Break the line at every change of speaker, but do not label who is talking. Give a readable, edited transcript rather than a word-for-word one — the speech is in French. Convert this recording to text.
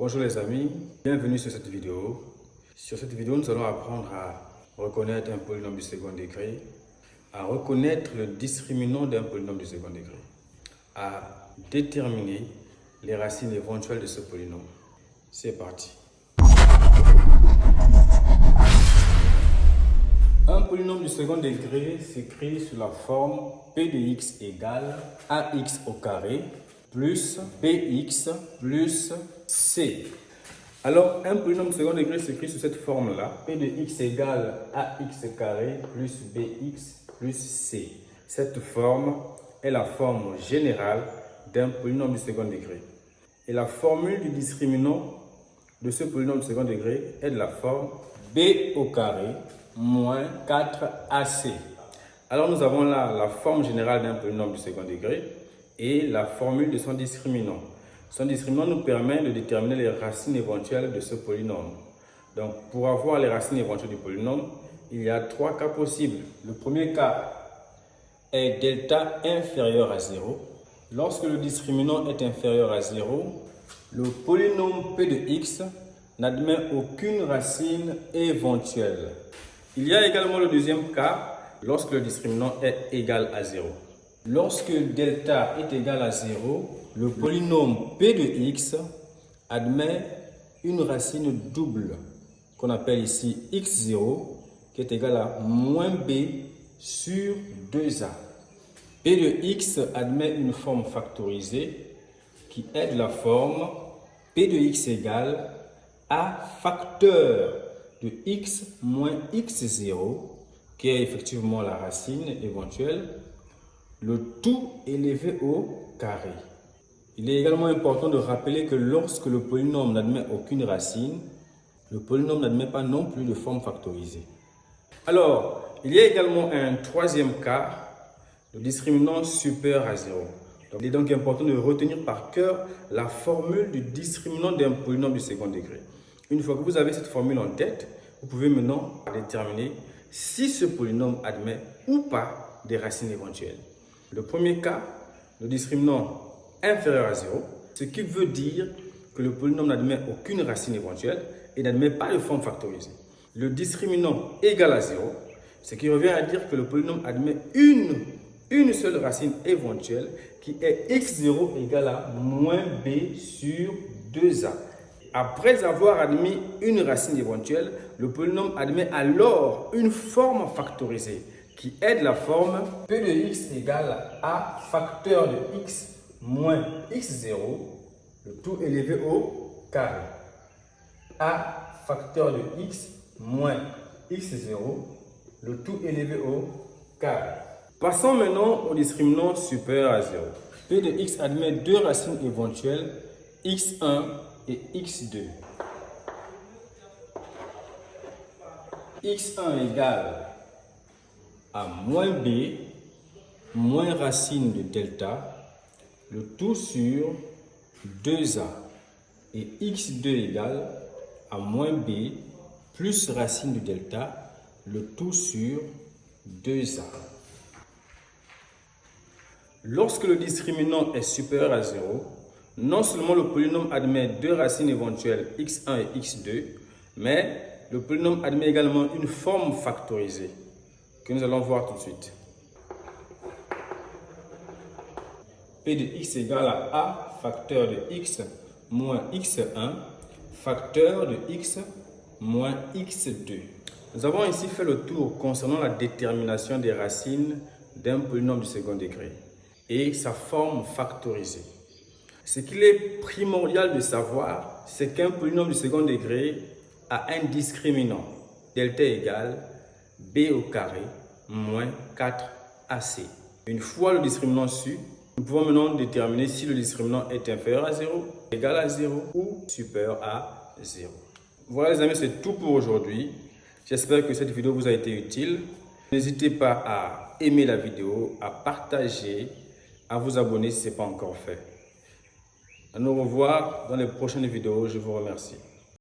Bonjour les amis, bienvenue sur cette vidéo. Sur cette vidéo, nous allons apprendre à reconnaître un polynôme du second degré, à reconnaître le discriminant d'un polynôme du second degré, à déterminer les racines éventuelles de ce polynôme. C'est parti. Un polynôme du second degré s'écrit sous la forme p de x égale ax au carré plus bx plus c. Alors, un polynôme du second degré s'écrit sous cette forme-là. P de x égale ax carré plus bx plus c. Cette forme est la forme générale d'un polynôme du second degré. Et la formule du discriminant de ce polynôme du second degré est de la forme b au carré moins 4ac. Alors nous avons là la forme générale d'un polynôme du second degré et la formule de son discriminant. Son discriminant nous permet de déterminer les racines éventuelles de ce polynôme. Donc pour avoir les racines éventuelles du polynôme, il y a trois cas possibles. Le premier cas est delta inférieur à 0. Lorsque le discriminant est inférieur à 0, le polynôme p de x n'admet aucune racine éventuelle. Il y a également le deuxième cas lorsque le discriminant est égal à 0. Lorsque delta est égal à 0, le polynôme p de x admet une racine double qu'on appelle ici x0 qui est égal à moins b sur 2a. P de x admet une forme factorisée qui est de la forme p de x égale a facteur de x moins x0, qui est effectivement la racine éventuelle, le tout élevé au carré. Il est également important de rappeler que lorsque le polynôme n'admet aucune racine, le polynôme n'admet pas non plus de forme factorisée. Alors, il y a également un troisième cas, le discriminant supérieur à 0. Il est donc important de retenir par cœur la formule du discriminant d'un polynôme du second degré. Une fois que vous avez cette formule en tête, vous pouvez maintenant déterminer si ce polynôme admet ou pas des racines éventuelles. Le premier cas, le discriminant inférieur à 0, ce qui veut dire que le polynôme n'admet aucune racine éventuelle et n'admet pas de forme factorisée. Le discriminant égal à 0, ce qui revient à dire que le polynôme admet une seule racine éventuelle qui est x0 égale à moins b sur 2a. Après avoir admis une racine éventuelle, le polynôme admet alors une forme factorisée qui est de la forme p de x égale à facteur de x moins x0, le tout élevé au carré. A facteur de x moins x0, le tout élevé au carré. Passons maintenant au discriminant supérieur à 0. P de x admet deux racines éventuelles, x1 et x2. x1 égale à moins b moins racine de delta, le tout sur 2a. Et x2 égale à moins b plus racine de delta, le tout sur 2a. Lorsque le discriminant est supérieur à 0, non seulement le polynôme admet deux racines éventuelles x1 et x2, mais le polynôme admet également une forme factorisée que nous allons voir tout de suite. P de x égale à a facteur de x moins x1 facteur de x moins x2. Nous avons ici fait le tour concernant la détermination des racines d'un polynôme du second degré et sa forme factorisée. Ce qu'il est primordial de savoir, c'est qu'un polynôme du second degré a un discriminant, delta égale b au carré moins 4ac. Une fois le discriminant su, nous pouvons maintenant déterminer si le discriminant est inférieur à 0, égal à 0 ou supérieur à 0. Voilà les amis, c'est tout pour aujourd'hui. J'espère que cette vidéo vous a été utile. N'hésitez pas à aimer la vidéo, à partager, à vous abonner si ce n'est pas encore fait. À nous revoir dans les prochaines vidéos. Je vous remercie.